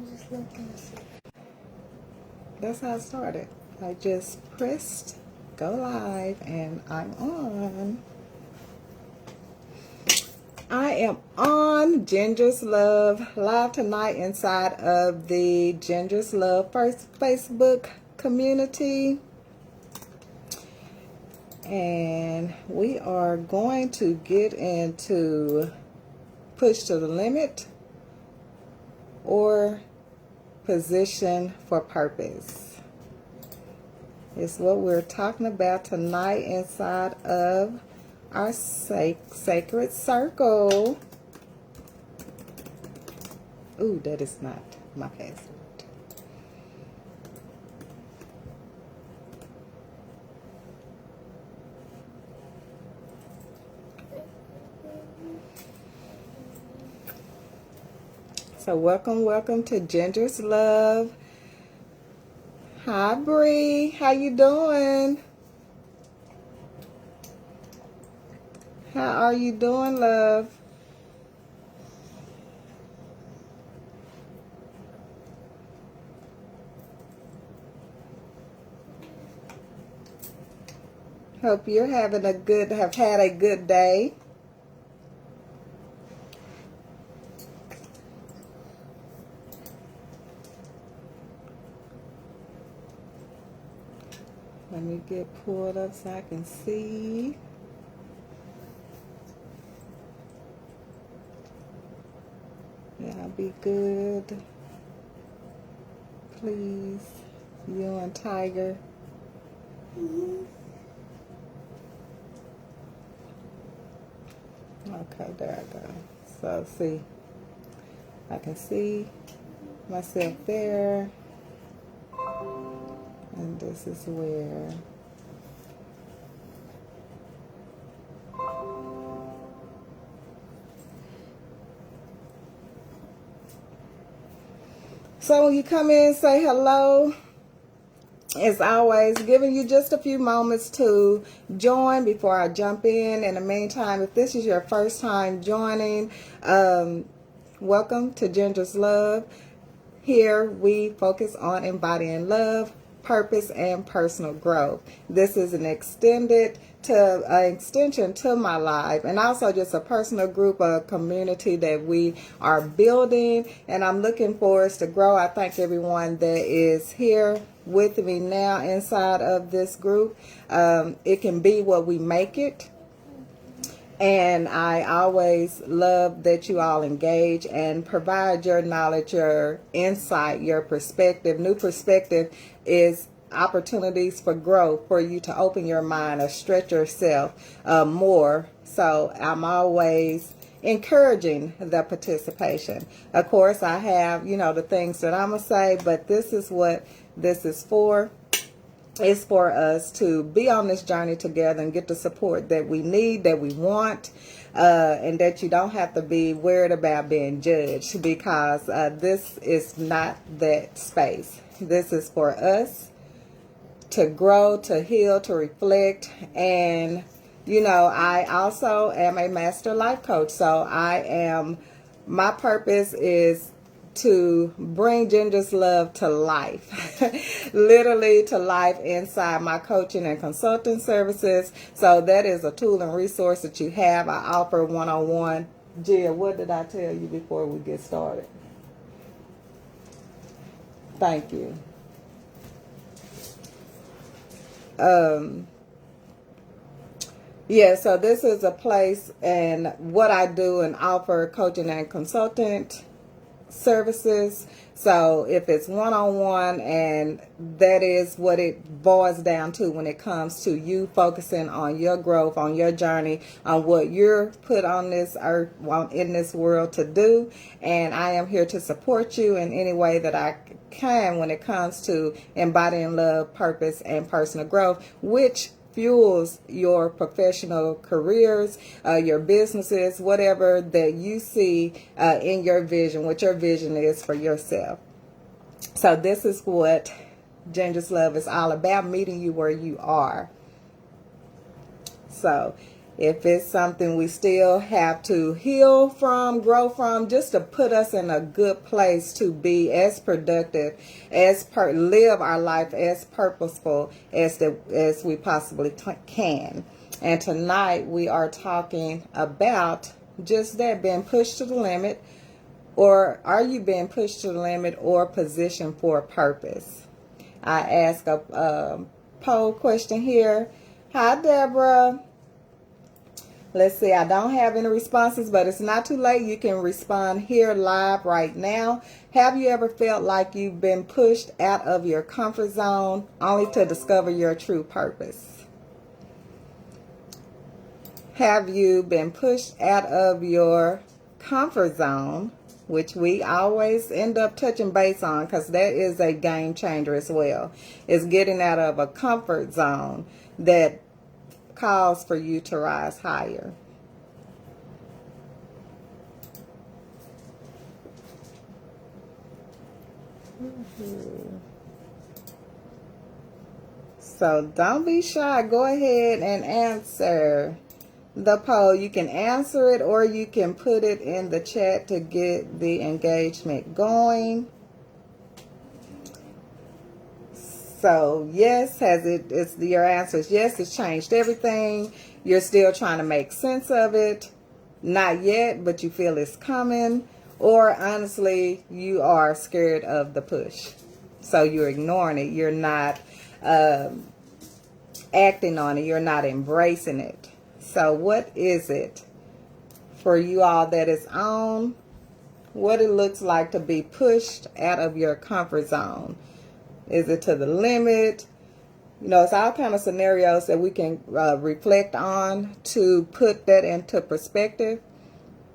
just looking to see. That's how it started. I just pressed go live and I'm on. I am on Ginger's Love live tonight inside of the Ginger's Love first Facebook community. And we are going to get into push to the limit or position for purpose. It's what we're talking about tonight inside of our sacred circle. Ooh, that is not my password. So welcome to Ginger's Love. Hi, Bree. How you doing? How are you doing, love? Hope you're have had a good day. Let me get pulled up so I can see. Yeah, be good. Please. You and Tiger. Okay, there I go. So see, I can see myself there. And this is where so when you come in, say hello. As always, giving you just a few moments to join before I jump in. In the meantime, if this is your first time joining, welcome to Ginger's Love. Here we focus on embodying love, purpose, and personal growth. This is an extension to my life, and also just a personal group, a community that we are building, and I'm looking for us to grow. I thank everyone that is here with me now inside of this group. It can be what we make it. And I always love that you all engage and provide your knowledge, your insight, your perspective. New perspective is opportunities for growth, for you to open your mind or stretch yourself more. So I'm always encouraging the participation. Of course, I have, the things that I'm going to say, but this is what this is for. It's for us to be on this journey together and get the support that we need, that we want, and that you don't have to be worried about being judged, because this is not that space. This is for us to grow, to heal, to reflect. And, I also am a master life coach. So my purpose is to bring Ginger's Love to life, literally to life inside my coaching and consulting services. So that is a tool and resource that you have. I offer one-on-one. Jill, what did I tell you before we get started? Thank you. Yeah, so this is a place and what I do and offer coaching and consultant services. So if it's one-on-one, and that is what it boils down to when it comes to you focusing on your growth, on your journey, on what you're put on this earth, in this world to do. And I am here to support you in any way that I can when it comes to embodying love, purpose, and personal growth, which fuels your professional careers, your businesses, whatever that you see in your vision, what your vision is for yourself. So this is what Ginger's Love is all about, meeting you where you are. So If it's something we still have to heal from, grow from, just to put us in a good place to be as productive, live our life as purposeful as we possibly can. And tonight we are talking about just that, being pushed to the limit. Or are you being pushed to the limit or positioned for a purpose? I ask a poll question here. Hi, Deborah. Let's see, I don't have any responses, but it's not too late. You can respond here live right now. Have you ever felt like you've been pushed out of your comfort zone only to discover your true purpose? Have you been pushed out of your comfort zone, which we always end up touching base on because that is a game changer as well. It's getting out of a comfort zone that calls for you to rise higher. So don't be shy. Go ahead and answer the poll. You can answer it or you can put it in the chat to get the engagement going. So yes, your answer is yes, it's changed everything. You're still trying to make sense of it. Not yet, but you feel it's coming. Or honestly, you are scared of the push. So you're ignoring it. You're not acting on it. You're not embracing it. So what is it for you all that is on? What it looks like to be pushed out of your comfort zone? Is it to the limit? You know, it's all kind of scenarios that we can reflect on to put that into perspective.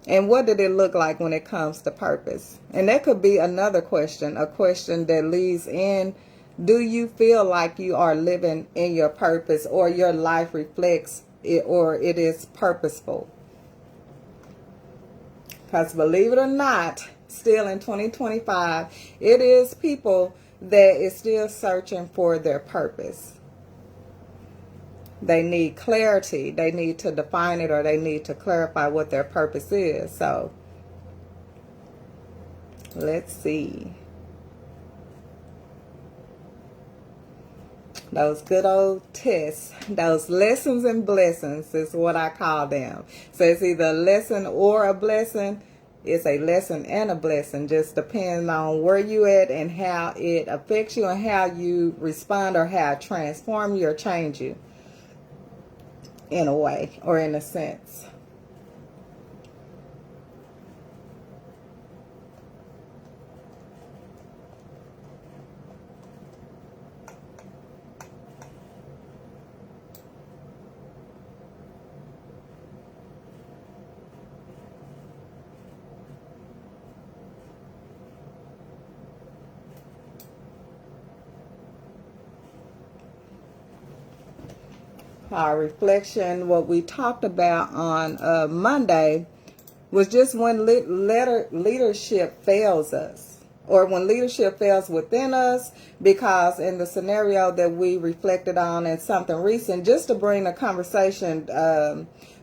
And what did it look like when it comes to purpose? And that could be another question, a question that leads in, do you feel like you are living in your purpose, or your life reflects it, or it is purposeful? Because believe it or not, still in 2025, it is people that is still searching for their purpose. They need clarity. They need to define it, or they need to clarify what their purpose is. So let's see. Those good old tests, those lessons and blessings is what I call them. So it's either a lesson or a blessing. It's a lesson and a blessing, just depending on where you at and how it affects you and how you respond, or how it transforms you or change you in a way or in a sense. Our reflection, what we talked about on Monday, was just when leadership fails us, or when leadership fails within us, because in the scenario that we reflected on in something recent, just to bring the conversation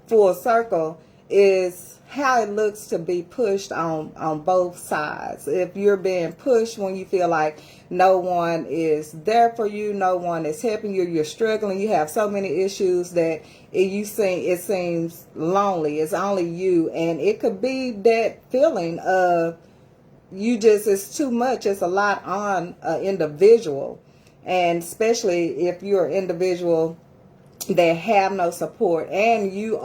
full circle, is how it looks to be pushed on both sides. If you're being pushed when you feel like no one is there for you, no one is helping you, you're struggling, you have so many issues that it seems lonely. It's only you, and it could be that feeling of it's too much. It's a lot on an individual, and especially if you're an individual that have no support, and you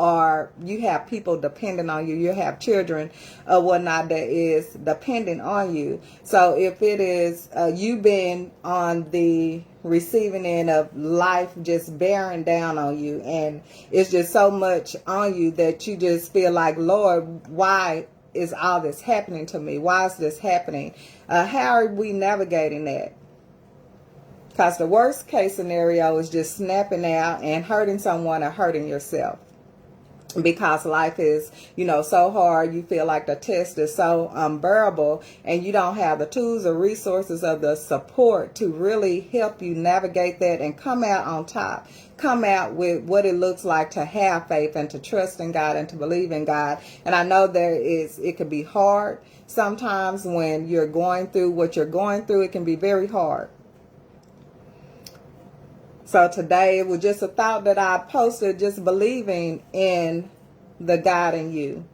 have people depending on you, you have children or whatnot that is dependent on you. So if it is you being on the receiving end of life just bearing down on you, and it's just so much on you that you just feel like, Lord, why is all this happening to me? Why is this happening? How are we navigating that? Because the worst case scenario is just snapping out and hurting someone or hurting yourself. because life is, so hard. You feel like the test is so unbearable, and you don't have the tools or resources of the support to really help you navigate that and come out on top. Come out with what it looks like to have faith and to trust in God and to believe in God. And I know it can be hard sometimes when you're going through what you're going through. It can be very hard. So today it was just a thought that I posted, just believing in the God in you,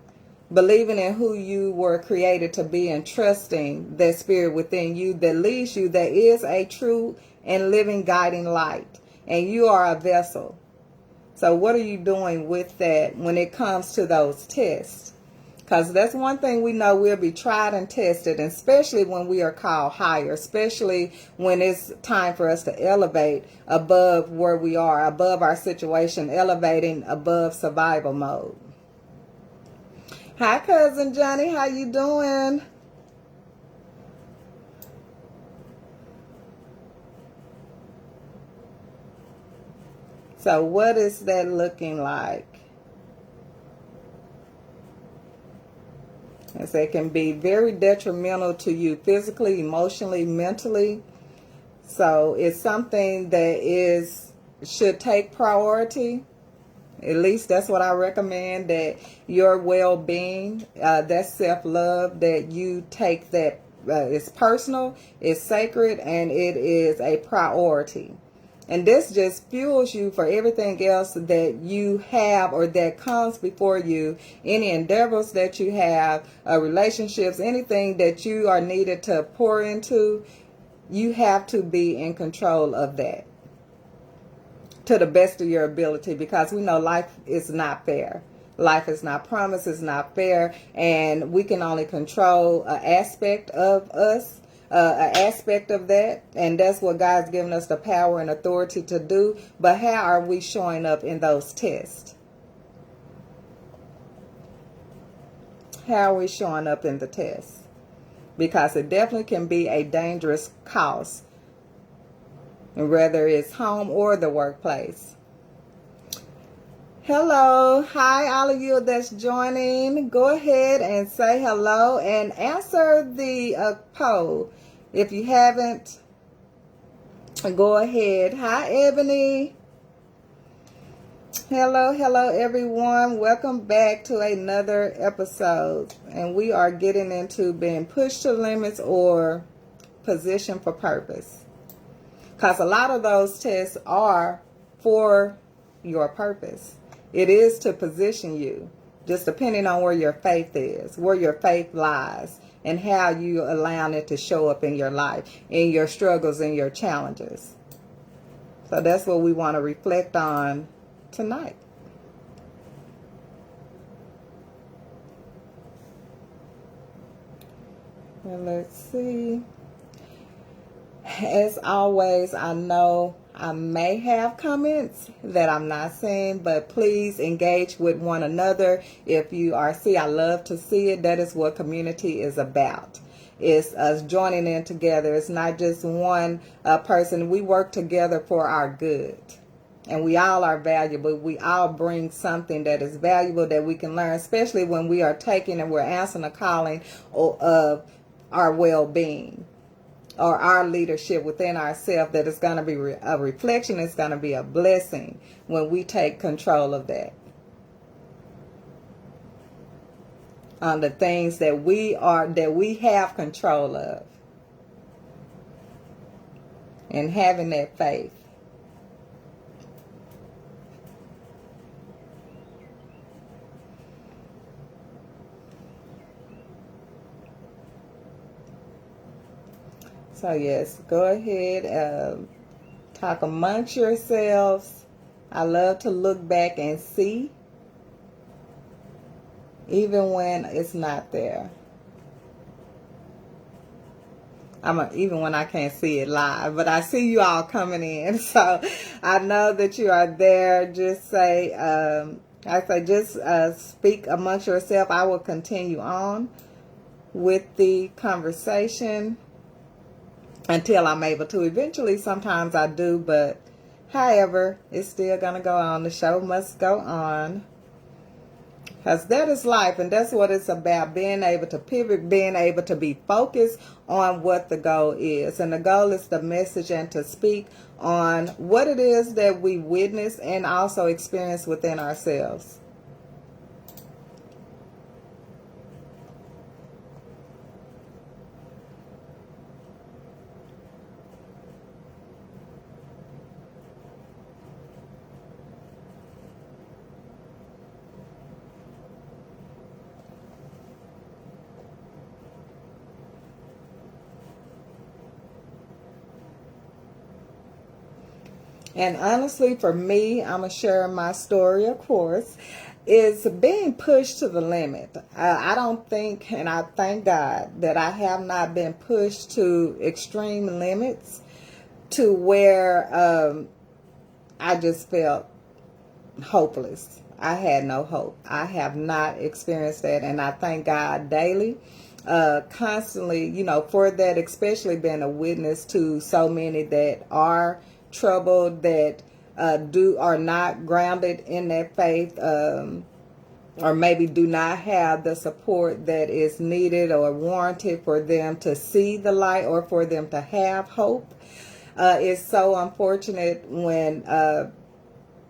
believing in who you were created to be, and trusting that spirit within you that leads you, that is a true and living guiding light, and you are a vessel. So what are you doing with that when it comes to those tests? Because that's one thing we know, we'll be tried and tested, and especially when we are called higher, especially when it's time for us to elevate above where we are, above our situation, elevating above survival mode. Hi, Cousin Johnny. How you doing? So what is that looking like? As it can be very detrimental to you physically, emotionally, mentally. So it's something that should take priority. At least that's what I recommend, that your well-being, that self-love, that you take that, it's personal, it's sacred, and it is a priority. And this just fuels you for everything else that you have or that comes before you. Any endeavors that you have, relationships, anything that you are needed to pour into, you have to be in control of that to the best of your ability, because we know life is not fair. Life is not promised, it's not fair, and we can only control an aspect of us, an aspect of that, and that's what God's given us the power and authority to do. But how are we showing up in those tests? How are we showing up in the tests? Because it definitely can be a dangerous cause, and whether it's home or the workplace. Hello. Hi, all of you that's joining. Go ahead and say hello and answer the poll. If you haven't, go ahead. Hi, Ebony. Hello, everyone. Welcome back to another episode. And we are getting into being pushed to limits or position for purpose. Because a lot of those tests are for your purpose. It is to position you, just depending on where your faith is, where your faith lies, and how you allow it to show up in your life, in your struggles and your challenges. So that's what we want to reflect on tonight. Well, let's see. As always, I know I may have comments that I'm not seeing, but please engage with one another. If you are I love to see it. That is what community is about. It's us joining in together. It's not just one person. We work together for our good. And we all are valuable. We all bring something that is valuable that we can learn, especially when we are taking and we're answering a calling of our well-being, or our leadership within ourselves, that is going to be a reflection. It's going to be a blessing when we take control of that. On the things that we have control of. And having that faith. So yes, go ahead, talk amongst yourselves. I love to look back and see, even when it's not there. Even when I can't see it live, but I see you all coming in, so I know that you are there. Just say, speak amongst yourself. I will continue on with the conversation until I'm able to. Eventually, sometimes I do, but however, it's still going to go on. The show must go on. Because that is life, and that's what it's about, being able to pivot, being able to be focused on what the goal is. And the goal is the message and to speak on what it is that we witness and also experience within ourselves. And honestly, for me, I'm going to share my story, of course, is being pushed to the limit. I don't think, and I thank God, that I have not been pushed to extreme limits to where I just felt hopeless. I had no hope. I have not experienced that, and I thank God daily, constantly, for that, especially being a witness to so many that are troubled, that are not grounded in that faith, or maybe do not have the support that is needed or warranted for them to see the light or for them to have hope. It's so unfortunate when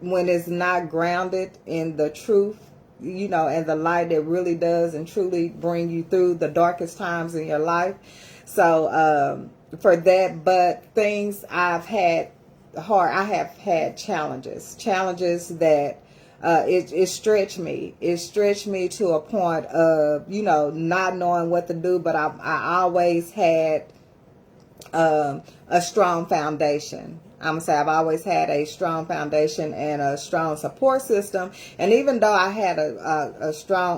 it's not grounded in the truth, and the light that really does and truly bring you through the darkest times in your life. So for that, but things I've had I have had challenges that it stretched me. It stretched me to a point of, not knowing what to do, but I always had a strong foundation. I'm gonna say I've always had a strong foundation and a strong support system. And even though I had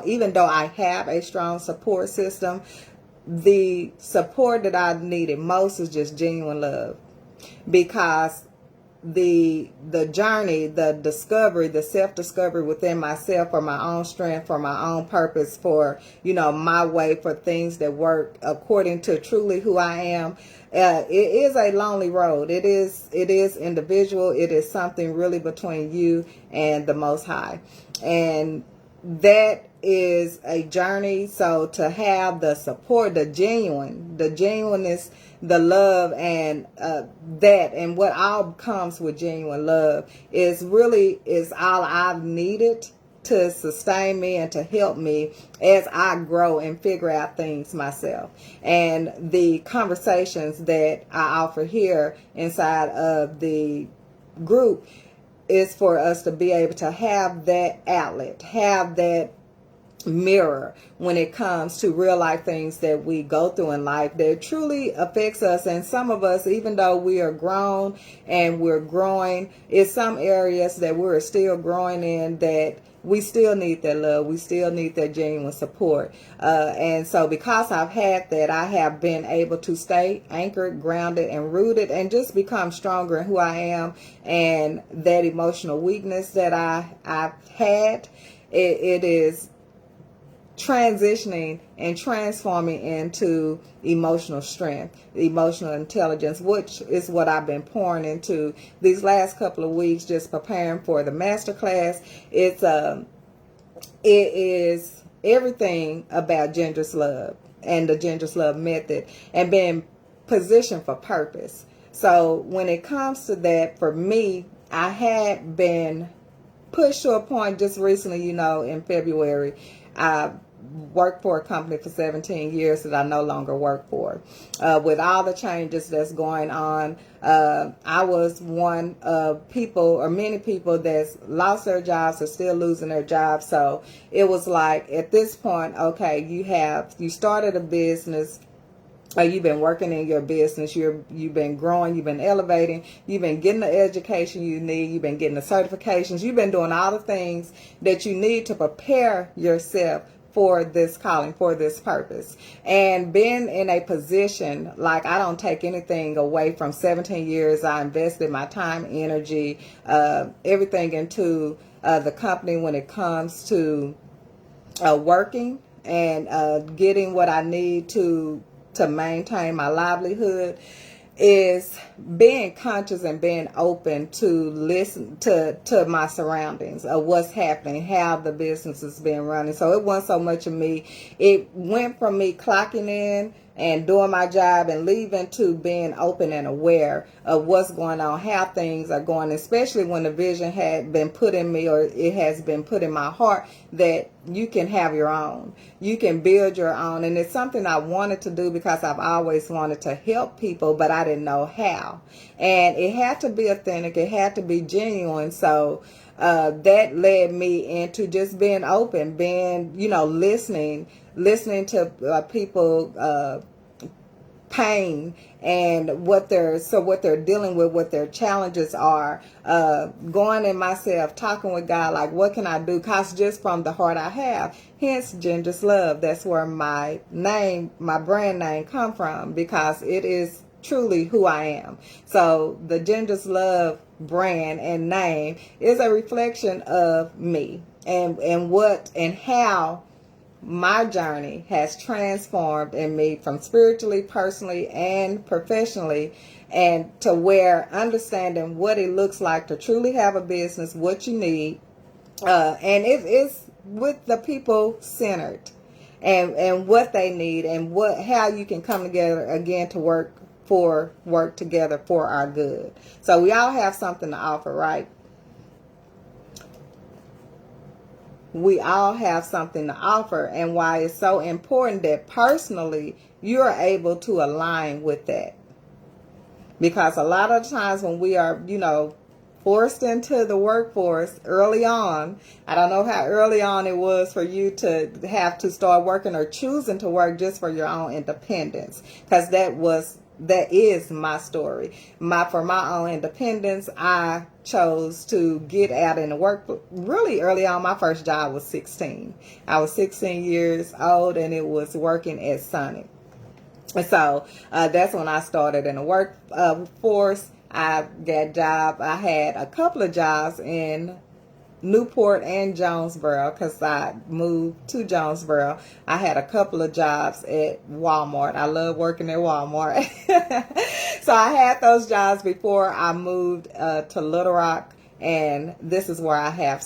even though I have a strong support system, the support that I needed most is just genuine love, because the journey, the discovery, the self-discovery within myself for my own strength, for my own purpose, for, my way, for things that work according to truly who I am. It is a lonely road. It is individual. It is something really between you and the Most High. And that is a journey. So to have the support, the genuineness, the love, and that, and what all comes with genuine love is all I've needed to sustain me and to help me as I grow and figure out things myself. And the conversations that I offer here inside of the group is for us to be able to have that outlet, have that mirror when it comes to real life things that we go through in life that truly affects us. And some of us, even though we are grown and we're growing, it's some areas that we're still growing in that we still need that love. We still need that genuine support. And so because I've had that, I have been able to stay anchored, grounded, and rooted, and just become stronger in who I am. And that emotional weakness that I've had, it is transitioning and transforming into emotional strength, emotional intelligence, which is what I've been pouring into these last couple of weeks, just preparing for the masterclass. It is everything about Ginger's Love and the Ginger's Love method and being positioned for purpose. So when it comes to that, for me, I had been pushed to a point just recently, in February. I worked for a company for 17 years that I no longer work for. With all the changes that's going on, I was one of many people that's lost their jobs or still losing their jobs. So it was like, at this point, okay, you started a business. You've been working in your business. You've been growing. You've been elevating. You've been getting the education you need. You've been getting the certifications. You've been doing all the things that you need to prepare yourself for this calling, for this purpose. And being in a position, like, I don't take anything away from 17 years. I invested my time, energy, everything into the company when it comes to working and getting what I need to maintain my livelihood. is being conscious and being open to listen to my surroundings of what's happening, how the business is being running. So it wasn't so much of me. It went from me clocking in and doing my job and leaving to being open and aware of what's going on, how things are going, especially when the vision had been put in me, or it has been put in my heart, that you can have your own. You can build your own. And it's something I wanted to do because I've always wanted to help people, but I didn't know how. And it had to be authentic. It had to be genuine. So that led me into just being open, being, listening to people, pain and what they're dealing with, what their challenges are, going in myself, talking with God, like, what can I do? Cause just from the heart I have, hence Ginger's Love. That's where my brand name come from, because it is truly who I am. So the Ginger's Love brand and name is a reflection of me and what and how my journey has transformed in me, from spiritually, personally, and professionally, and to where understanding what it looks like to truly have a business, what you need, and it is with the people centered, and what they need, and how you can come together again to work together for our good. So we all have something to offer, right? We all have something to offer, and why it's so important that personally you're able to align with that. Because a lot of times when we are, forced into the workforce early on, I don't know how early on it was for you to have to start working or choosing to work just for your own independence, because that is my story. For my own independence, I chose to get out in the work really early on. My first job was 16. I was 16 years old, and it was working at Sonic. And so that's when I started in the workforce. I had a couple of jobs in Newport and Jonesboro, because I moved to Jonesboro. I had a couple of jobs at Walmart. I love working at Walmart. So I had those jobs before I moved to Little Rock, and this is where I have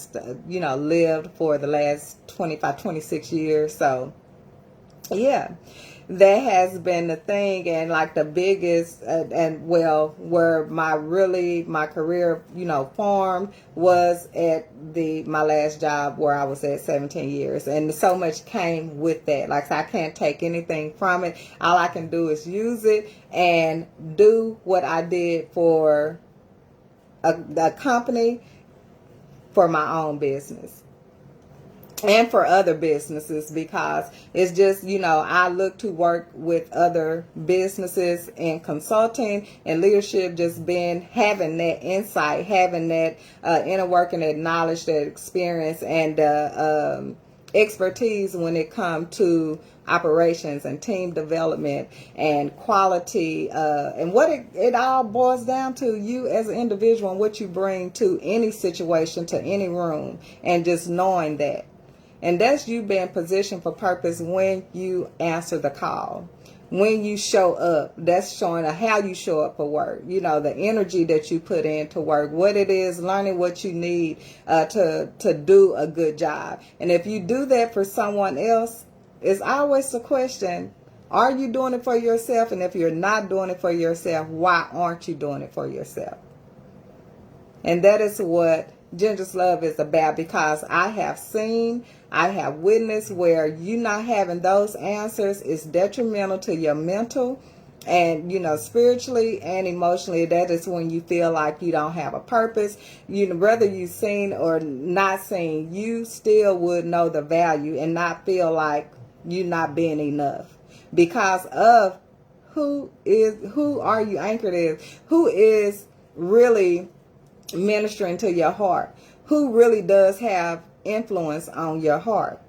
lived for the last 26 years. So yeah, that has been the thing. And like the biggest where my career formed was at my last job, where I was at 17 years, and so much came with that. Like, I can't take anything from it. All I can do is use it and do what I did for a company, for my own business, and for other businesses, because it's just, I look to work with other businesses in consulting and leadership, just having that insight, having that inner working, that knowledge, that experience, and expertise when it comes to operations and team development and quality, and what it all boils down to, you as an individual and what you bring to any situation, to any room, and just knowing that. And that's you being positioned for purpose when you answer the call. When you show up, that's showing how you show up for work. The energy that you put into work, what it is, learning what you need to do a good job. And if you do that for someone else, it's always the question, are you doing it for yourself? And if you're not doing it for yourself, why aren't you doing it for yourself? And that is what Ginger's Love is about, because I have witnessed where you not having those answers is detrimental to your mental and, spiritually and emotionally. That is when you feel like you don't have a purpose. Whether you seen or not seen, you still would know the value and not feel like you not being enough, because of who are you anchored in, who is really ministering to your heart, who really does have influence on your heart.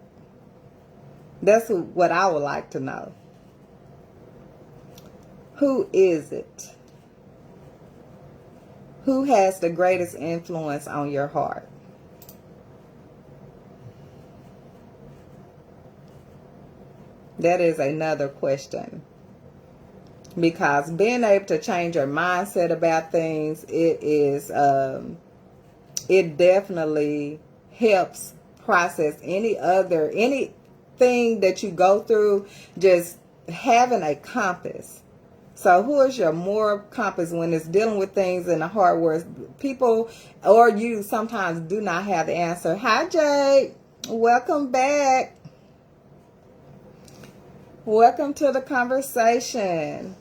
That's what I would like to know. Who is it? Who has the greatest influence on your heart? That is another question. because being able to change your mindset about things, it definitely helps process anything that you go through. Just having a compass. So who is your moral compass when it's dealing with things in the heart where people or you sometimes do not have the answer? Hi, Jade. Welcome back. Welcome to the conversation.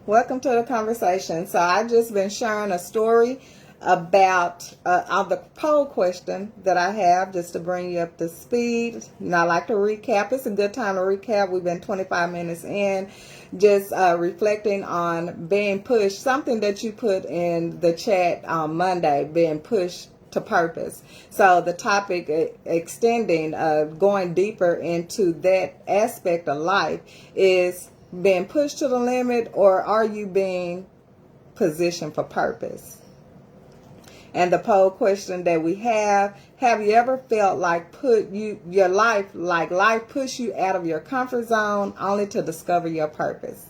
Welcome to the conversation. So I just been sharing a story about on the poll question that I have, just to bring you up to speed. And I like to recap. It's a good time to recap. We've been 25 minutes in, just reflecting on being pushed. Something that you put in the chat on Monday, being pushed to purpose. So the topic extending, going deeper into that aspect of life is being pushed to the limit, or are you being positioned for purpose? And the poll question that we have you ever felt like life pushed you out of your comfort zone only to discover your purpose?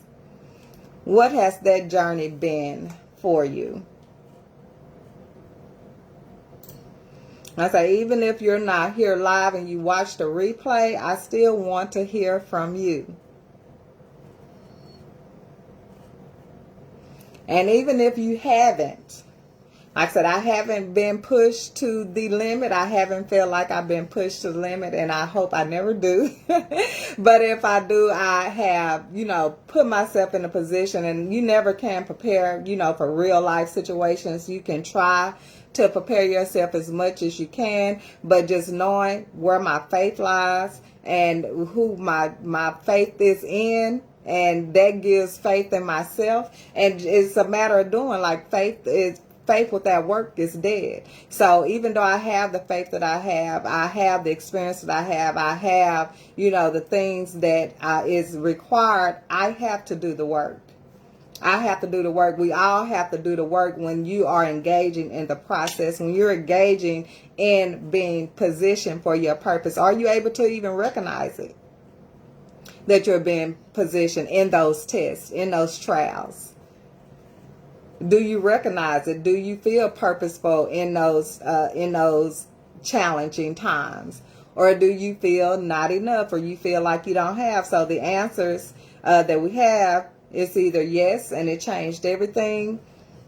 What has that journey been for you? I say, even if you're not here live and you watch the replay, I still want to hear from you. And even if you haven't, like I said, I haven't been pushed to the limit. I haven't felt like I've been pushed to the limit, and I hope I never do. But if I do, I have, put myself in a position, and you never can prepare, for real life situations. You can try to prepare yourself as much as you can, but just knowing where my faith lies and who my faith is in, and that gives faith in myself. And it's a matter of doing, like faith without work is dead. So even though I have the faith that I have the experience that I have, the things that is required, I have to do the work. I have to do the work. We all have to do the work when you are engaging in the process, when you're engaging in being positioned for your purpose. Are you able to even recognize it? That you're being positioned in those tests, in those trials. Do you recognize it? Do you feel purposeful in those challenging times? Or do you feel not enough, or you feel like you don't have? So the answers that we have is either yes, and it changed everything.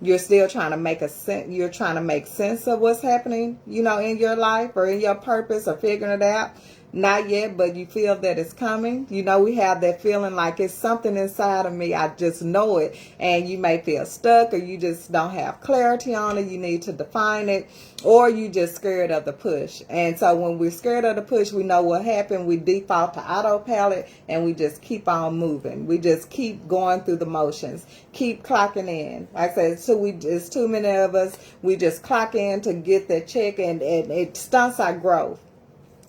You're still trying to make you're trying to make sense of what's happening, in your life or in your purpose, or figuring it out. Not yet, but you feel that it's coming. We have that feeling like it's something inside of me. I just know it. And you may feel stuck, or you just don't have clarity on it. You need to define it, or you just scared of the push. And so when we're scared of the push, we know what happened. We default to autopilot, and we just keep on moving. We just keep going through the motions, keep clocking in. Like I said, it's too many of us. We just clock in to get that check, and it stunts our growth.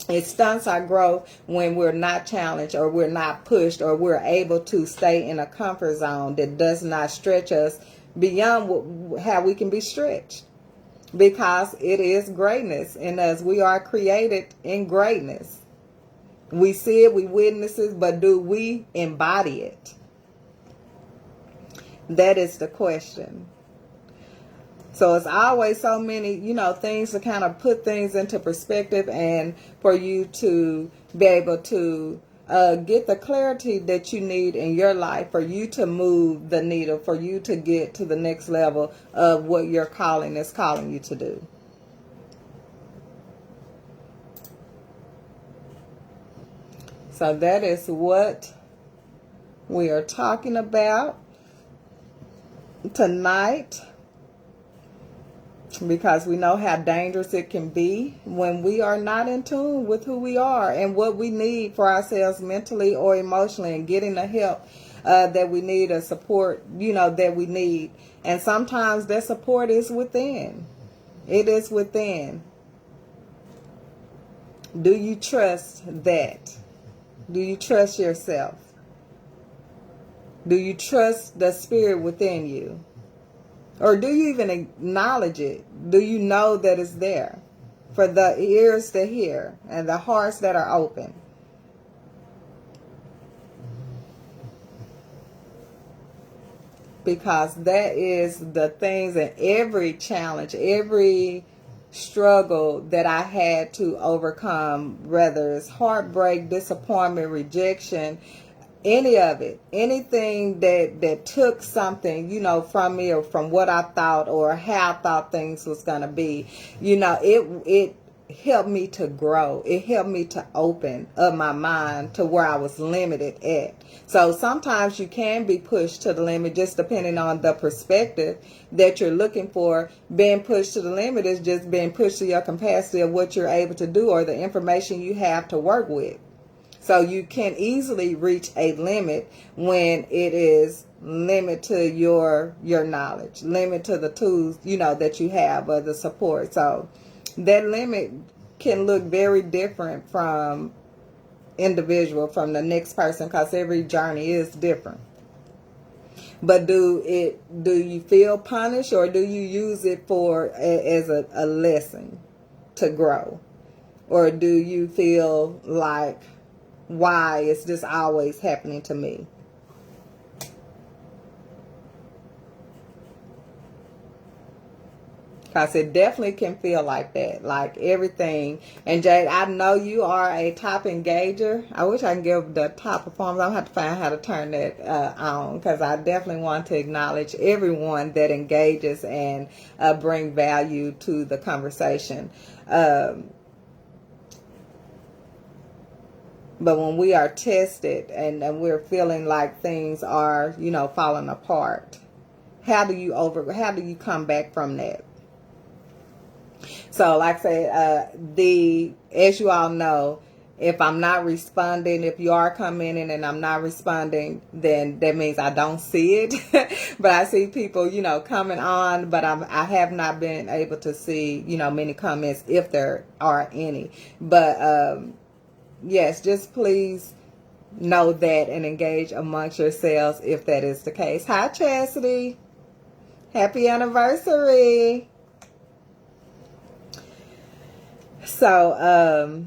It stunts our growth when we're not challenged, or we're not pushed, or we're able to stay in a comfort zone that does not stretch us beyond how we can be stretched. Because it is greatness in us. We are created in greatness. We see it, we witness it, but do we embody it? That is the question. So it's always so many, things to kind of put things into perspective, and for you to be able to get the clarity that you need in your life, for you to move the needle, for you to get to the next level of what your calling is calling you to do. So that is what we are talking about tonight. Because we know how dangerous it can be when we are not in tune with who we are and what we need for ourselves mentally or emotionally, and getting the help that we need, or support, that we need. And sometimes that support is within. It is within. Do you trust that? Do you trust yourself? Do you trust the spirit within you? Or do you even acknowledge it? Do you know that it's there? for the ears to hear and the hearts that are open. Because that is the things and every challenge, every struggle that I had to overcome, whether it's heartbreak, disappointment, rejection, any of it, anything that took something, from me or from what I thought or how I thought things was going to be, it helped me to grow. It helped me to open up my mind to where I was limited at. So sometimes you can be pushed to the limit, just depending on the perspective that you're looking for. Being pushed to the limit is just being pushed to your capacity of what you're able to do or the information you have to work with. So you can easily reach a limit when it is limit to your knowledge, limit to the tools, that you have or the support. So that limit can look very different from individual, from the next person, because every journey is different. But do you feel punished, or do you use it as a lesson to grow? Or do you feel like, why is this always happening to me? Because it definitely can feel like that, like everything. And Jade, I know you are a top engager. I wish I could give the top performance. I'll have to find how to turn that on, because I definitely want to acknowledge everyone that engages and bring value to the conversation. But when we are tested and we're feeling like things are, falling apart, how do you come back from that? So like I said, as you all know, if I'm not responding, if you are coming in and I'm not responding, then that means I don't see it. But I see people, coming on, but I have not been able to see, many comments, if there are any. But yes, just please know that and engage amongst yourselves if that is the case. Hi, Chastity. Happy anniversary. So,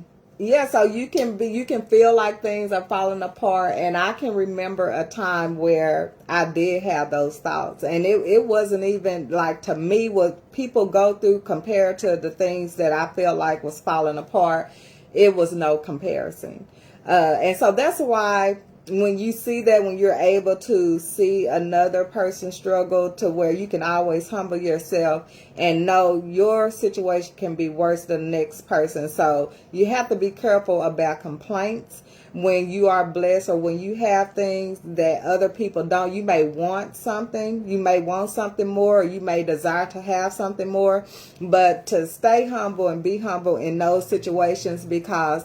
so you can feel like things are falling apart. And I can remember a time where I did have those thoughts. And it wasn't even like, to me, what people go through compared to the things that I feel like was falling apart. It was no comparison. And so that's why when you see that, when you're able to see another person struggle to where you can always humble yourself and know your situation can be worse than the next person. So you have to be careful about complaints when you are blessed, or when you have things that other people don't. You may want something, you may want something more, or you may desire to have something more, but to stay humble and be humble in those situations, because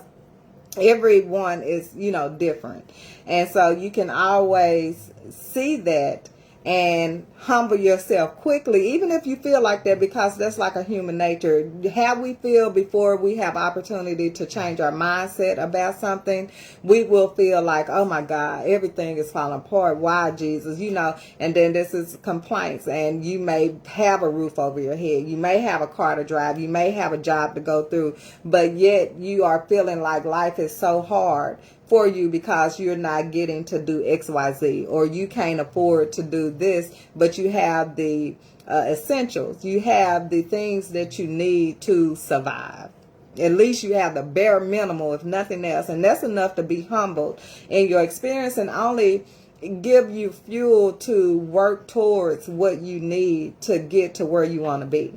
everyone is, different. And so you can always see that and humble yourself quickly, even if you feel like that, because that's like a human nature. How we feel before we have opportunity to change our mindset about something, we will feel like, oh my God, everything is falling apart. Why, Jesus? And then this is complaints, and you may have a roof over your head. You may have a car to drive. You may have a job to go through, but yet you are feeling like life is so hard for you because you're not getting to do XYZ, or you can't afford to do this, but you have the essentials. You have the things that you need to survive. At least you have the bare minimal, if nothing else. And that's enough to be humbled in your experience, and only give you fuel to work towards what you need to get to where you want to be.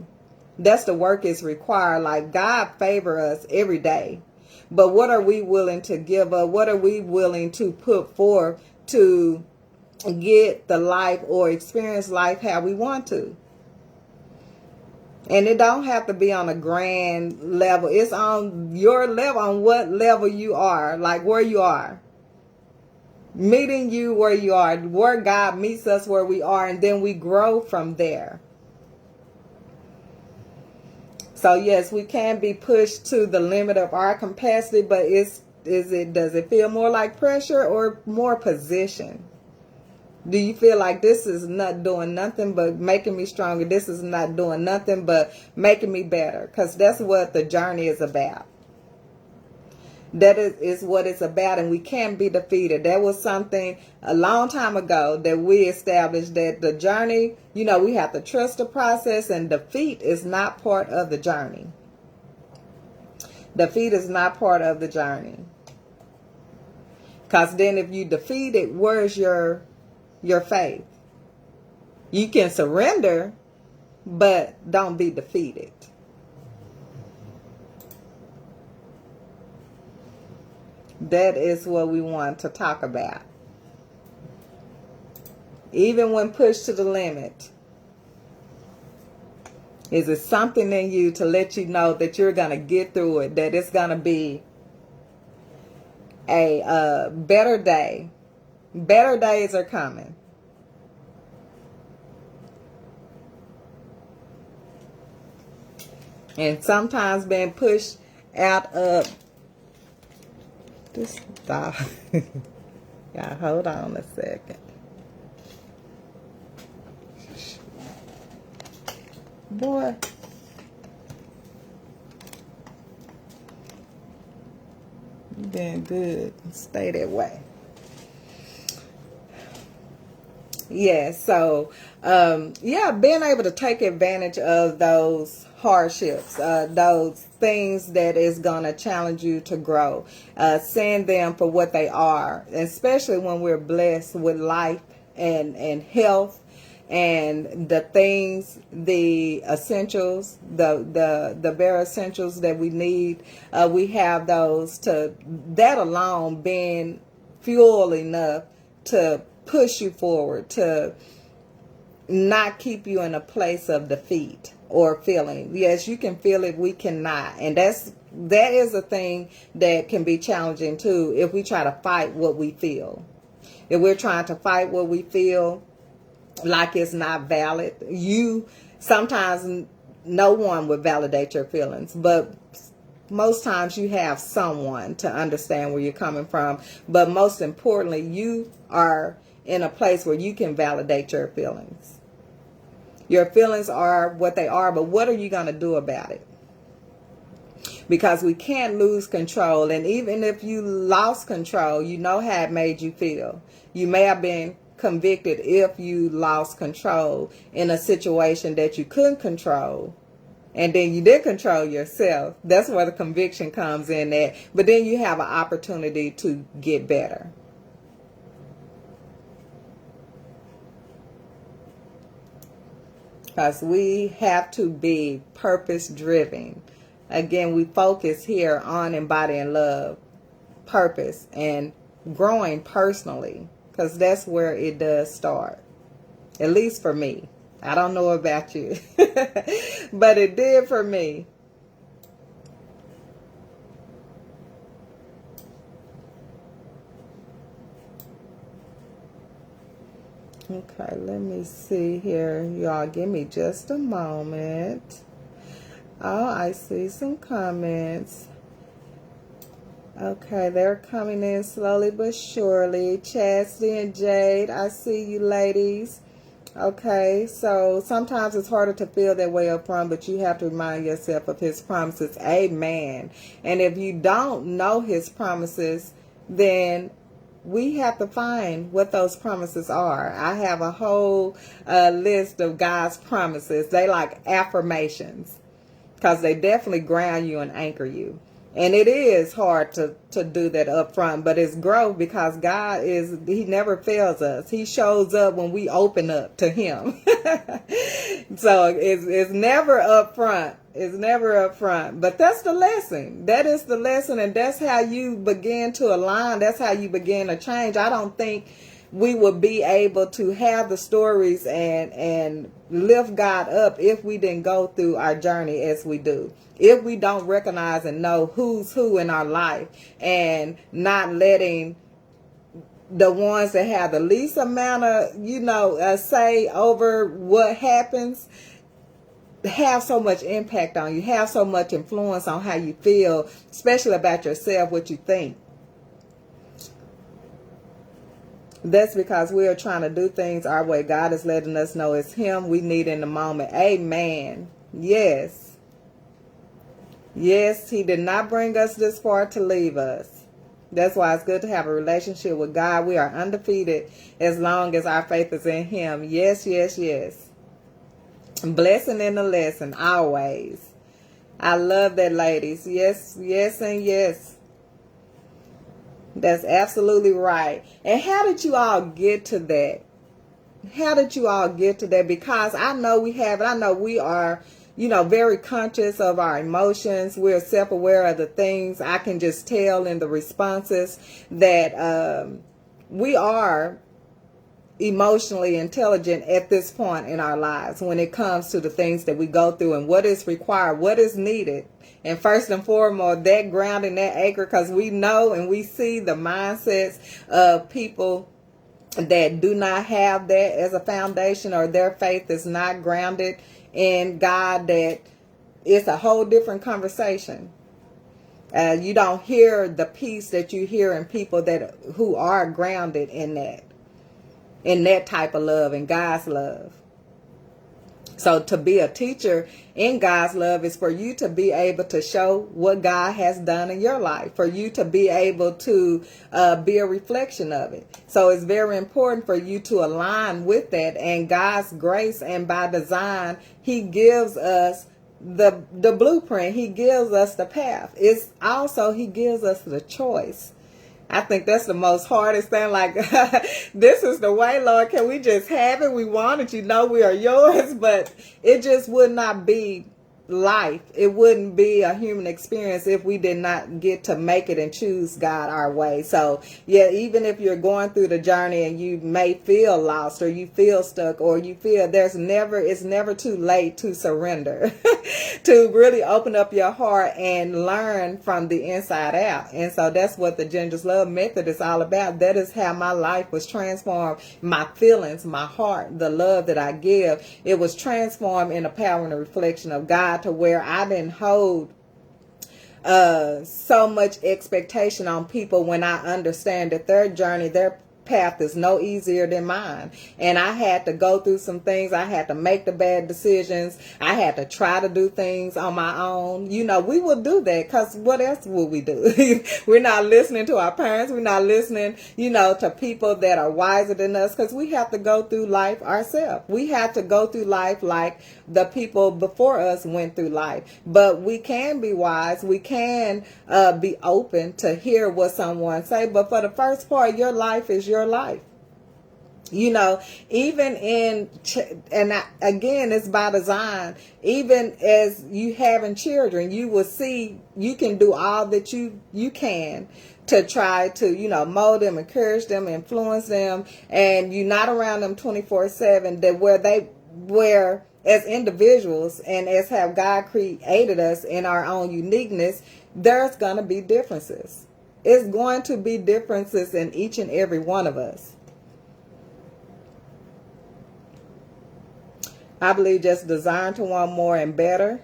That's the work is required. Like, God favor us every day. But what are we willing to give up? What are we willing to put forth to get the life or experience life how we want to? And it don't have to be on a grand level. It's on your level, on what level you are, like where you are. Meeting you where you are, where God meets us where we are, and then we grow from there. So yes, we can be pushed to the limit of our capacity, but does it feel more like pressure or more position? Do you feel like this is not doing nothing but making me stronger? This is not doing nothing but making me better? Because that's what the journey is about. That is what it's about, and we can't be defeated. That was something a long time ago that we established, that the journey, we have to trust the process, and defeat is not part of the journey. Defeat is not part of the journey. Because then if you defeat it, where's your faith? You can surrender, but don't be defeated. That is what we want to talk about. Even when pushed to the limit, is it something in you to let you know that you're going to get through it, that it's going to be a better day? Better days are coming. And sometimes being pushed out of this dog. Yeah, hold on a second. Boy. You been good. Stay that way. Yeah, so being able to take advantage of those hardships, those things that is going to challenge you to grow, seeing them for what they are, especially when we're blessed with life and health and the things, the essentials, the bare essentials that we need. We have those, that alone being fuel enough to push you forward, to not keep you in a place of defeat or feeling. Yes, you can feel it, we cannot. And that is a thing that can be challenging too, if we try to fight what we feel. If we're trying to fight what we feel like it's not valid, sometimes no one would validate your feelings, but most times you have someone to understand where you're coming from. But most importantly, you are in a place where you can validate your feelings. Your feelings are what they are, but what are you going to do about it? Because we can't lose control. And even if you lost control, you know how it made you feel. You may have been convicted if you lost control in a situation that you couldn't control. And then you did control yourself. That's where the conviction comes in at. But then you have an opportunity to get better. Because we have to be purpose driven. Again, we focus here on embodying love, purpose, and growing personally. Because that's where it does start. At least for me. I don't know about you. But it did for me. Okay, let me see here. Y'all give me just a moment. Oh, I see some comments. Okay, they're coming in slowly but surely. Chastity and Jade, I see you ladies. Okay, so sometimes it's harder to feel that way up front, but you have to remind yourself of his promises. Amen. And if you don't know his promises, then we have to find what those promises are. I have a whole list of God's promises. They like affirmations, because they definitely ground you and anchor you. And it is hard to do that up front, but it's growth, because God he never fails us. He shows up when we open up to him. So it's never up front. It's never up front. But that's the lesson. That is the lesson, and that's how you begin to align. That's how you begin to change. I don't think we would be able to have the stories and lift God up if we didn't go through our journey as we do. If we don't recognize and know who's who in our life, and not letting the ones that have the least amount of, say over what happens, have so much impact on you, have so much influence on how you feel, especially about yourself, what you think. That's because we are trying to do things our way. God is letting us know it's Him we need in the moment. Amen. Yes. Yes, He did not bring us this far to leave us. That's why it's good to have a relationship with God. We are undefeated as long as our faith is in Him. Yes, yes, yes. Blessing in the lesson, always. I love that, ladies. Yes, yes, and yes. That's absolutely right. And how did you all get to that? How did you all get to that? Because I know we have it. I know we are, very conscious of our emotions. We're self-aware of the things. I can just tell in the responses that we are emotionally intelligent at this point in our lives when it comes to the things that we go through and what is required, what is needed. And first and foremost, that ground and that anchor, because we know and we see the mindsets of people that do not have that as a foundation, or their faith is not grounded in God, that it's a whole different conversation. You don't hear the peace that you hear in people who are grounded in that type of love, in God's love. So to be a teacher in God's love is for you to be able to show what God has done in your life, for you to be able to be a reflection of it. So it's very important for you to align with that, and God's grace, and by design, He gives us the blueprint. He gives us the path. It's also, He gives us the choice. I think that's the most hardest thing. Like, this is the way, Lord. Can we just have it? We want it. We are yours. But it just would not be life. It wouldn't be a human experience if we did not get to make it and choose God our way. So, yeah, even if you're going through the journey and you may feel lost, or you feel stuck, or you feel it's never too late to surrender, to really open up your heart and learn from the inside out. And so that's what the Ginger's Love Method is all about. That is how my life was transformed. My feelings, my heart, the love that I give, it was transformed in a power and a reflection of God, to where I didn't hold so much expectation on people when I understand that their journey, their path is no easier than mine. And I had to go through some things. I had to make the bad decisions. I had to try to do things on my own. We will do that, because what else will we do? We're not listening to our parents. We're not listening, to people that are wiser than us, because we have to go through life ourselves. We have to go through life like the people before us went through life. But we can be wise. We can be open to hear what someone say. But for the first part, your life is your life. Even again, it's by design. Even as you having children, you will see you can do all that you can to try to, mold them, encourage them, influence them, and you're not around them 24/7. That where as individuals and as how God created us in our own uniqueness, there's going to be differences. It's going to be differences in each and every one of us. I believe just designed to want more and better,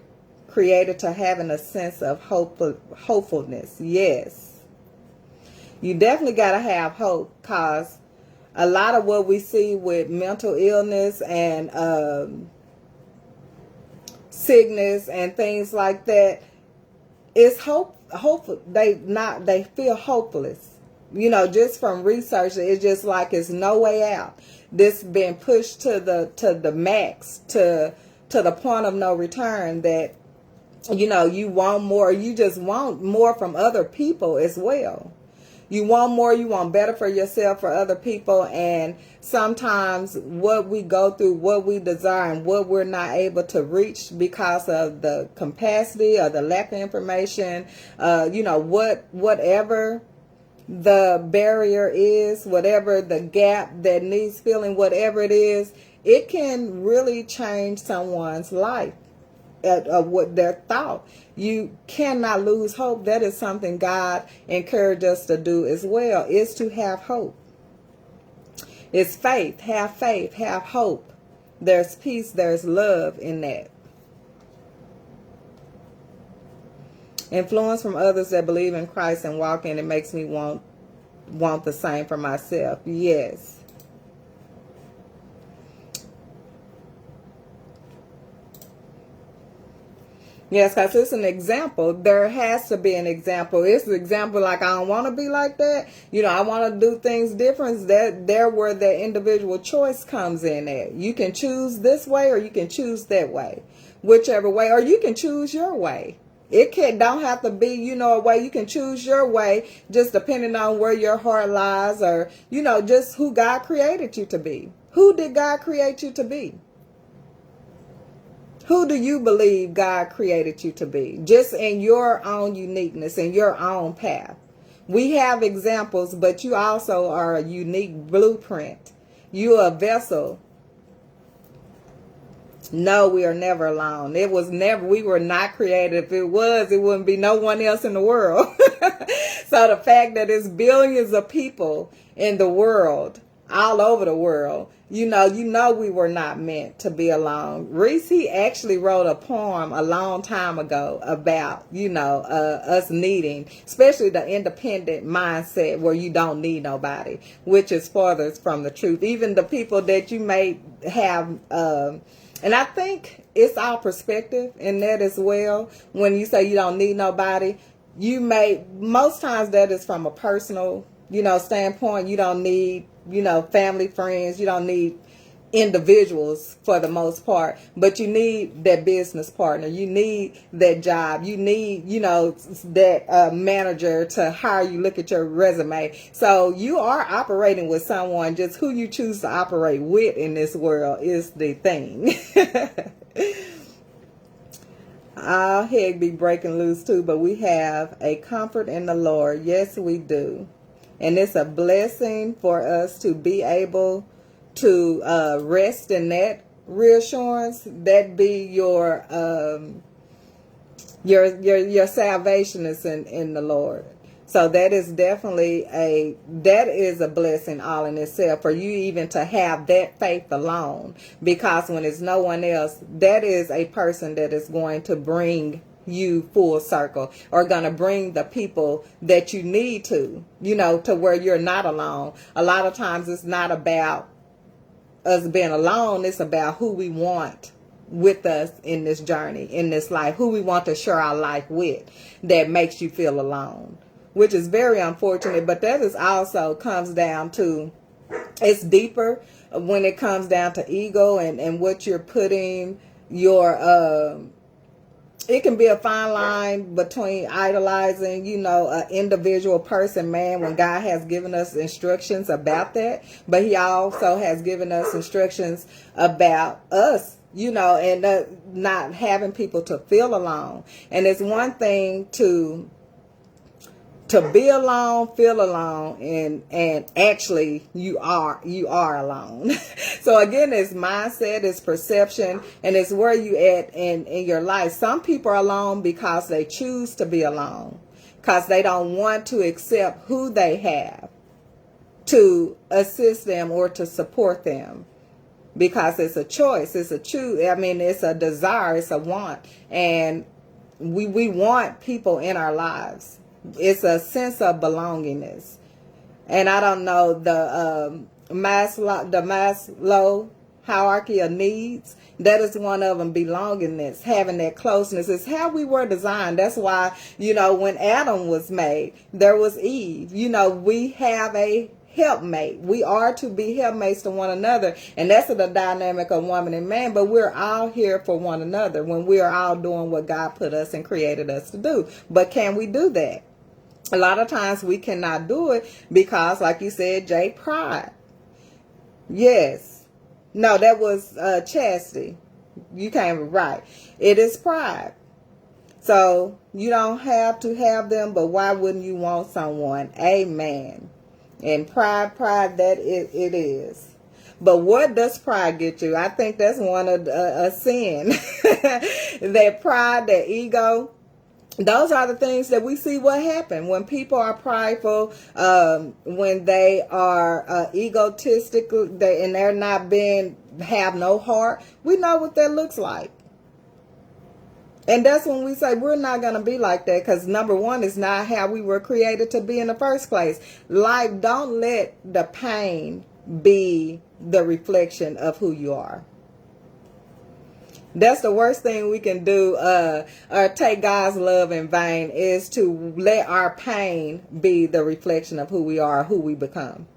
created to having a sense of hopefulness. Yes. You definitely got to have hope, because a lot of what we see with mental illness and sickness and things like that is hopeful. They feel hopeless. Just from research, it's just like it's no way out. This been pushed to the max, to the point of no return, that you want more. You just want more from other people as well. You want more, you want better for yourself, for other people. And sometimes what we go through, what we desire, and what we're not able to reach because of the capacity or the lack of information, whatever the barrier is, whatever the gap that needs filling, whatever it is, it can really change someone's life. What their thought. You cannot lose hope. That is something God encouraged us to do as well, is to have hope. It's faith. Have hope. There's peace, there's love in that. Influence from others that believe in Christ and walk in it makes me want want the same for myself. Yes. Yes, because it's an example. There has to be an example. It's an example like I don't want to be like that. I want to do things different. There where the individual choice comes in at. You can choose this way or you can choose that way. Whichever way. Or you can choose your way. It don't have to be, a way. You can choose your way just depending on where your heart lies or, just who God created you to be. Who did God create you to be? Who do you believe God created you to be? Just in your own uniqueness, in your own path. We have examples, but you also are a unique blueprint. You are a vessel. No, we are never alone. We were not created. If it was, it wouldn't be no one else in the world. So the fact that it's billions of people in the world, all over the world, we were not meant to be alone. Reese, he actually wrote a poem a long time ago about, us needing, especially the independent mindset where you don't need nobody, which is furthest from the truth. Even the people that you may have, and I think it's our perspective in that as well. When you say you don't need nobody, most times that is from a personal, standpoint. You don't need, family, friends. You don't need individuals for the most part, but you need that business partner. You need that job. You need, that manager to hire you. Look at your resume. So you are operating with someone. Just who you choose to operate with in this world is the thing. Our head be breaking loose too, but we have a comfort in the Lord. Yes, we do. And it's a blessing for us to be able to rest in that reassurance. That be your salvation is in the Lord. So that is definitely a blessing all in itself for you even to have that faith alone. Because when it's no one else, that is a person that is going to bring you full circle, or going to bring the people that you need to where you're not alone. A lot of times it's not about us being alone. It's about who we want with us in this journey, in this life, who we want to share our life with, that makes you feel alone, which is very unfortunate. But that is also comes down to, it's deeper when it comes down to ego and what you're putting your it can be a fine line between idolizing, an individual person, man, when God has given us instructions about that. But he also has given us instructions about us, and not having people to feel alone. And it's one thing to be alone, feel alone, and actually you are alone. So again, it's mindset, it's perception, and it's where you at in your life. Some people are alone because they choose to be alone, because they don't want to accept who they have to assist them or to support them. Because it's a choice, it's a choose. It's a desire, it's a want, and we want people in our lives. It's a sense of belongingness. And I don't know, the Maslow hierarchy of needs, that is one of them, belongingness, having that closeness. It's how we were designed. That's why, when Adam was made, there was Eve. We have a helpmate. We are to be helpmates to one another, and that's the dynamic of woman and man. But we're all here for one another when we are all doing what God put us and created us to do. But can we do that? A lot of times we cannot do it because, like you said, Jay, pride. Yes. No, that was chastity. You came right. It is pride. So you don't have to have them, but why wouldn't you want someone? Amen. And pride, that it is. But what does pride get you? I think that's one of a sin. That pride, that ego. Those are the things that we see what happen when people are prideful, when they are egotistical, and they're not have no heart. We know what that looks like. And that's when we say we're not going to be like that, because number one is not how we were created to be in the first place. Life, don't let the pain be the reflection of who you are. That's the worst thing we can do, or take God's love in vain, is to let our pain be the reflection of who we are, who we become.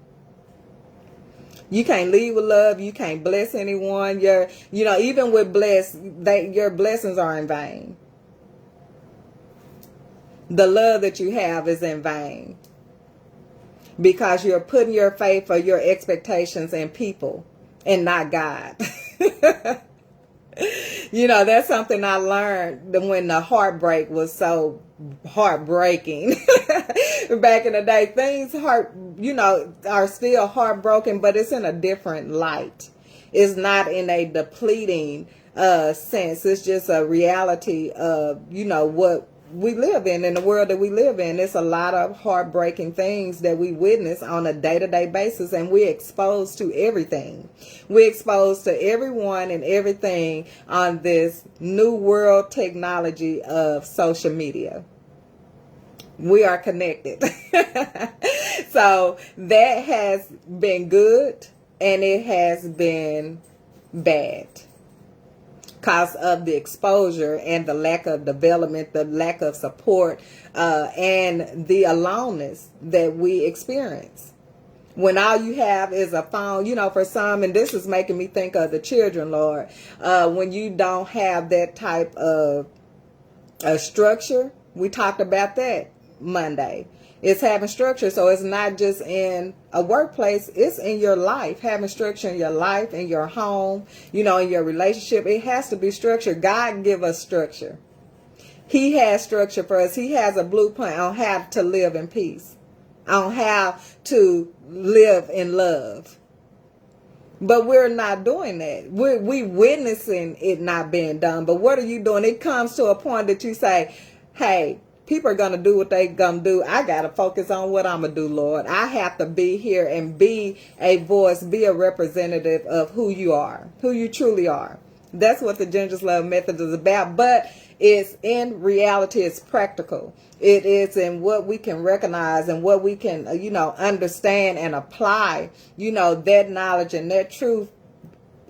You can't lead with love. You can't bless anyone. Even with your blessings are in vain. The love that you have is in vain, because you're putting your faith or your expectations in people and not God. That's something I learned when the heartbreak was so heartbreaking. Back in the day, things are still heartbroken, but it's in a different light. It's not in a depleting sense. It's just a reality of, what we live in the world that we live in. It's a lot of heartbreaking things that we witness on a day-to-day basis, and we're exposed to everything. We're exposed to everyone and everything on this new world technology of social media. We are connected. So that has been good, and it has been bad, because of the exposure and the lack of development, the lack of support, and the aloneness that we experience. When all you have is a phone, for some, and this is making me think of the children, Lord, when you don't have that type of structure. We talked about that Monday. It's having structure. So it's not just in a workplace, it's in your life. Having structure in your life, in your home, in your relationship. It has to be structured. God give us structure. He has structure for us. He has a blueprint on how to live in peace, on how to live in love. But we're not doing that. We witnessing it not being done. But what are you doing? It comes to a point that you say, hey, people are going to do what they going to do. I got to focus on what I'm going to do, Lord. I have to be here and be a voice, be a representative of who you are, who you truly are. That's what the Ginger's Love Method is about. But it's in reality, it's practical. It is in what we can recognize and what we can, understand and apply, that knowledge and that truth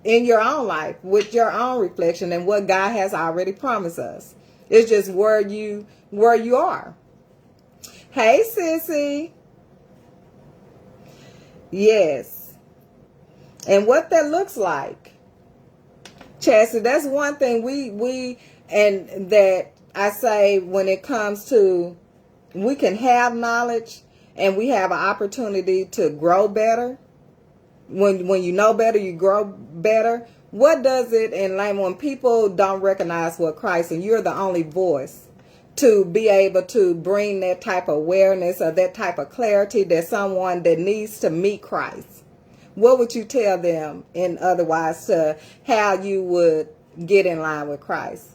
in your own life with your own reflection and what God has already promised us. It's just where you are. Hey, sissy. Yes. And what that looks like. Chastity, that's one thing and that I say when it comes to, we can have knowledge and we have an opportunity to grow better. When you know better, you grow better. What does it in layman when people don't recognize what Christ, and you're the only voice to be able to bring that type of awareness or that type of clarity that someone that needs to meet Christ? What would you tell them in otherwise to how you would get in line with Christ?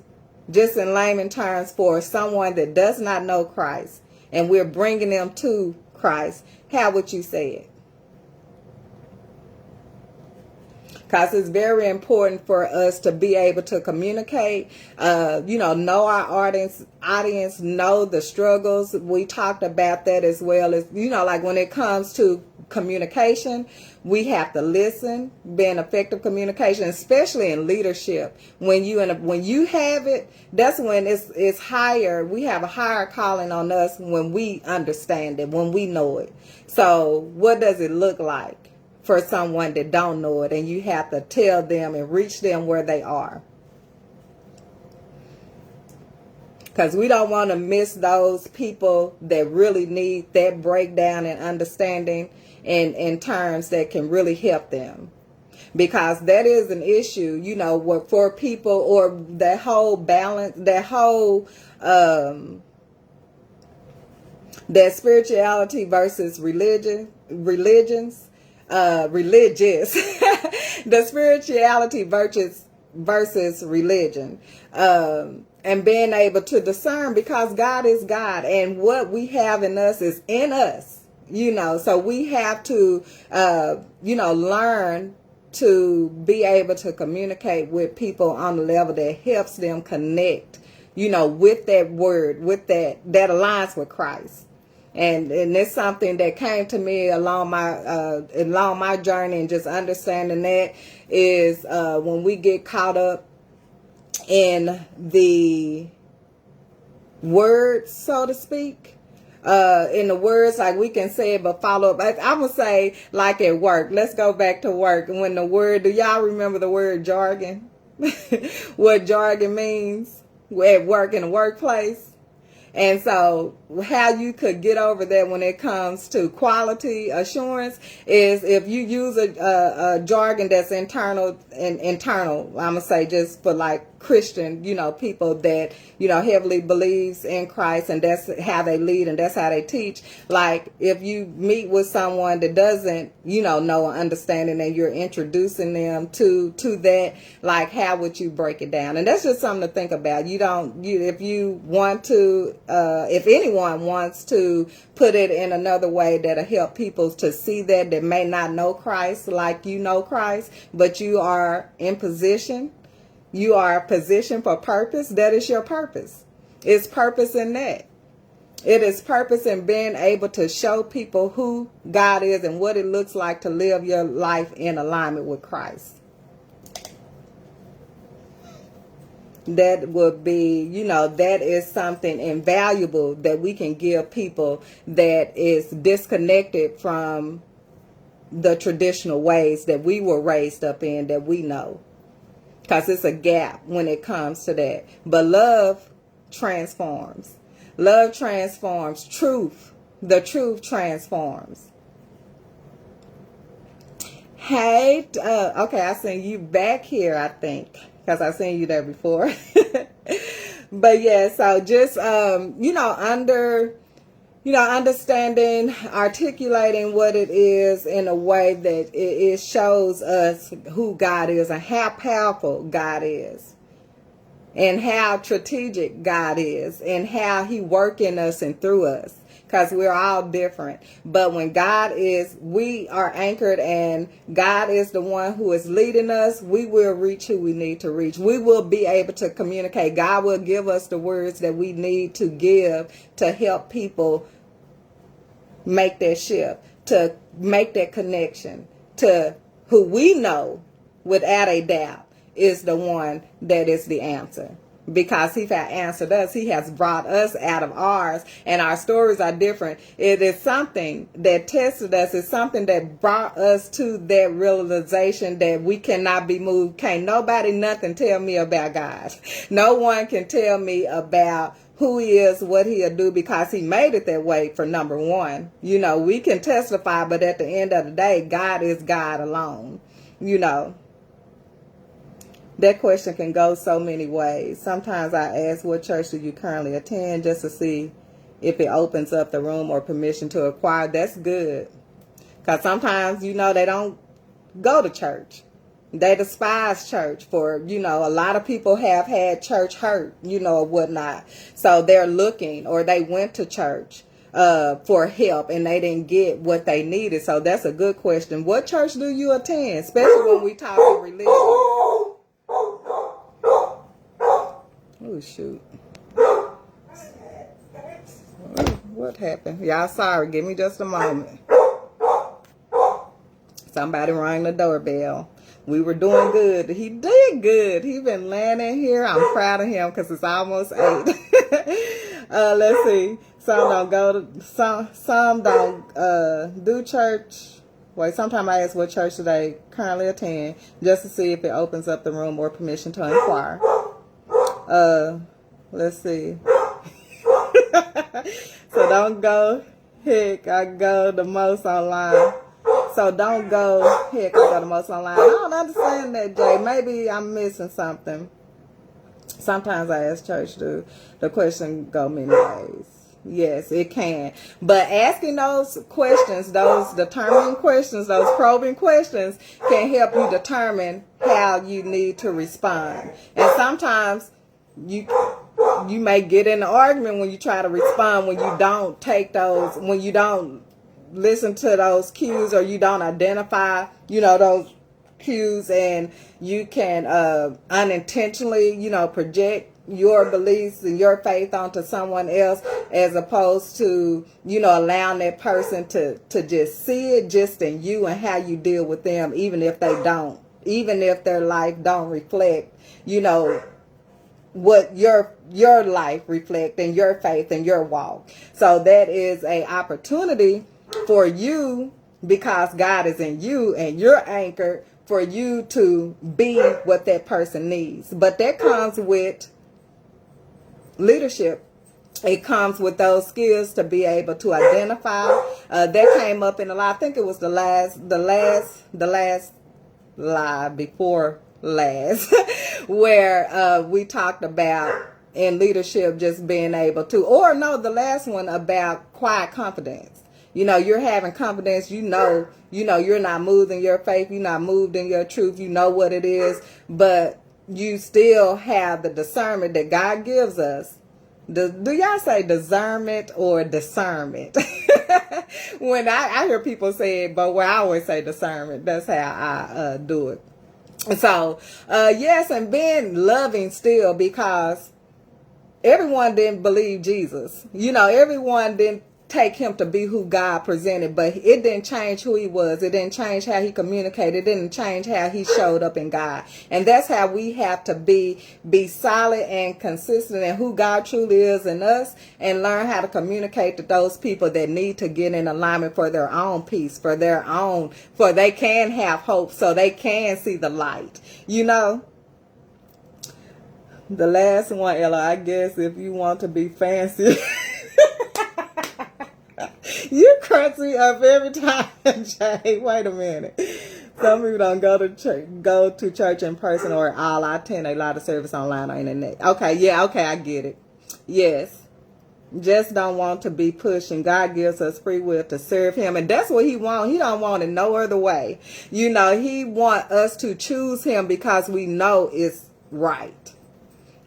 Just in layman terms, for someone that does not know Christ and we're bringing them to Christ, how would you say it? Because it's very important for us to be able to communicate, know our audience, know the struggles. We talked about that as well as, like when it comes to communication, we have to listen, be an effective communication, especially in leadership. When you have it, that's when it's higher. We have a higher calling on us when we understand it, when we know it. So what does it look like for someone that don't know it, and you have to tell them and reach them where they are? Because we don't want to miss those people that really need that breakdown and understanding in terms that can really help them. Because that is an issue, for people, or that whole balance, that whole that spirituality versus religious the spirituality versus religion, and being able to discern, because God is God and what we have in us is in us, so we have to learn to be able to communicate with people on the level that helps them connect with that word, with that aligns with Christ. And it's something that came to me along my journey, and just understanding that is when we get caught up in the words, so to speak, in the words, like we can say it, but follow up. I'm going to say like at work. Let's go back to work. And when do y'all remember the word jargon? What jargon means at work, in the workplace? And so how you could get over that when it comes to quality assurance is if you use a jargon that's internal, I'm going to say just for like Christian, people that, heavily believes in Christ, and that's how they lead and that's how they teach. Like if you meet with someone that doesn't, know or understanding, and you're introducing them to that, like how would you break it down? And that's just something to think about. If you want to, if anyone wants to put it in another way that'll help people to see that may not know Christ like you know Christ, but you are in position. You are positioned for purpose. That is your purpose. It's purpose in that. It is purpose in being able to show people who God is and what it looks like to live your life in alignment with Christ. That would be, that is something invaluable that we can give people that is disconnected from the traditional ways that we were raised up in, that we know. Because it's a gap when it comes to that. But love transforms. Love transforms. The truth transforms. Hey, okay, I seen you back here, I think, because I've seen you there before. But yeah, so just, understanding, articulating what it is in a way that it shows us who God is and how powerful God is, and how strategic God is, and how he works in us and through us, because we're all different. But when we are anchored and God is the one who is leading us, we will reach who we need to reach. We will be able to communicate. God will give us the words that we need to give to help people make that shift, to make that connection to who we know without a doubt is the one that is the answer. Because he has answered us. He has brought us out of ours, and our stories are different. It is something that tested us. It's something that brought us to that realization that we cannot be moved. Can't nobody nothing tell me about God. No one can tell me about who he is, what he'll do, because he made it that way. For number one, we can testify, but at the end of the day, God is God alone. That question can go so many ways. Sometimes I ask, what church do you currently attend, just to see if it opens up the room or permission to acquire. That's good. Because sometimes, they don't go to church. They despise church for, a lot of people have had church hurt, or whatnot. So they're looking, or they went to church for help and they didn't get what they needed. So that's a good question. What church do you attend? Especially when we talk about religion. Oh, shoot. What happened? Y'all sorry. Give me just a moment. Somebody rang the doorbell. We were doing good. He did good. He been laying in here. I'm proud of him because it's almost 8. Let's see. Some don't do church. Wait, sometimes I ask what church do they currently attend, just to see if it opens up the room or permission to inquire. Let's see. So don't go, heck, I go the most online. So don't go, heck, I go the most online. I don't understand that, Jay. Maybe I'm missing something. Sometimes I ask church, do the question go many ways? Yes, it can. But asking those questions, those determining questions, those probing questions can help you determine how you need to respond. And sometimes you may get in an argument when you try to respond, when you don't take those, when you don't listen to those cues, or you don't identify, those cues, and you can unintentionally, project your beliefs and your faith onto someone else, as opposed to, allowing that person to just see it just in you and how you deal with them, even if their life don't reflect, what your life reflect and your faith and your walk. So that is a opportunity for you, because God is in you and you're anchored, for you to be what that person needs. But that comes with leadership. It comes with those skills to be able to identify. That came up in a lot. I think it was the last live before last, where we talked about in leadership just being able to, the last one about quiet confidence. You're having confidence, you're not moved in your faith, you're not moved in your truth, you know what it is, but you still have the discernment that God gives us. Do y'all say discernment or discernment? When I hear people say it, but I always say discernment. That's how I do it. So, yes, and being loving still, because everyone didn't believe Jesus. Everyone didn't take him to be who God presented, but it didn't change who he was. It didn't change how he communicated. It didn't change how he showed up in God. And that's how we have to be solid and consistent in who God truly is in us, and learn how to communicate to those people that need to get in alignment for their own peace, for they can have hope, so they can see the light. The last one, Ella, I guess if you want to be fancy. You crunch me up every time, Jay. Wait a minute. Some people don't go to church in person, or all. I attend a lot of service online or internet. Okay, I get it. Yes. Just don't want to be pushed, and God gives us free will to serve him, and that's what he wants. He don't want it no other way. He want us to choose him because we know it's right.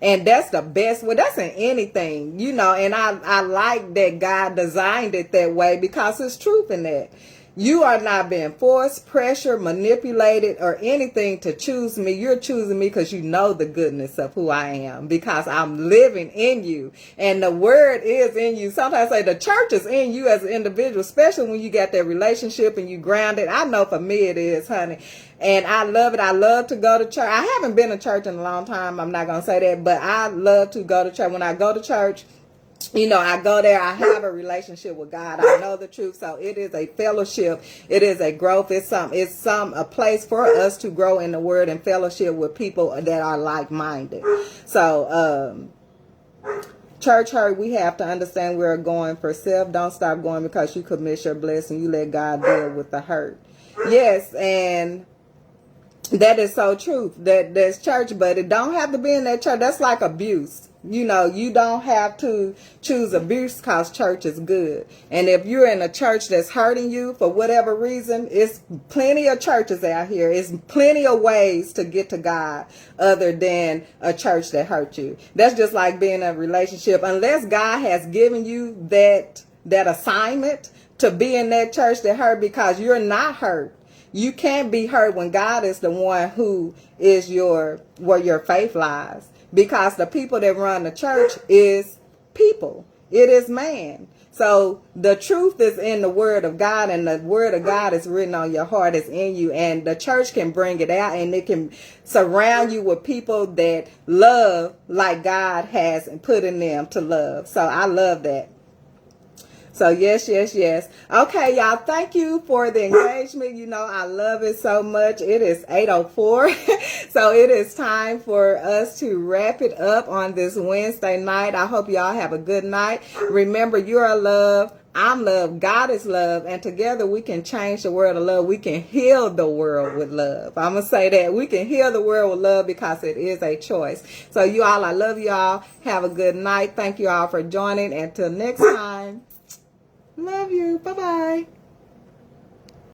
And that's the best way. That's in anything, and I like that God designed it that way, because there's truth in that. You are not being forced, pressured, manipulated, or anything to choose me. You're choosing me because you know the goodness of who I am, because I'm living in you and the word is in you. Sometimes I say the church is in you as an individual, especially when you got that relationship and you grounded. I know for me it is, honey. And I love it. I love to go to church. I haven't been to church in a long time. I'm not going to say that, but I love to go to church. When I go to church, I go there, I have a relationship with God. I know the truth. So it is a fellowship. It is a growth. It's a place for us to grow in the word and fellowship with people that are like-minded. So, church hurt, we have to understand we're going for self. Don't stop going because you could miss your blessing. You let God deal with the hurt. Yes, and that is so true. There's church, but it don't have to be in that church. That's like abuse. You don't have to choose abuse because church is good. And if you're in a church that's hurting you for whatever reason, it's plenty of churches out here. It's plenty of ways to get to God other than a church that hurt you. That's just like being in a relationship. Unless God has given you that assignment to be in that church that hurt, because you're not hurt. You can't be hurt when God is the one who is where your faith lies. Because the people that run the church is people. It is man. So the truth is in the word of God, and the word of God is written on your heart, is in you. And the church can bring it out, and it can surround you with people that love like God has put in them to love. So I love that. So yes. Okay, y'all, thank you for the engagement. I love it so much. It is 8:04. So it is time for us to wrap it up on this Wednesday night. I hope y'all have a good night. Remember, you are love. I'm love. God is love. And together we can change the world of love. We can heal the world with love. I'm going to say that. We can heal the world with love because it is a choice. So you all, I love you all. Have a good night. Thank you all for joining. Until next time. Love you. Bye-bye.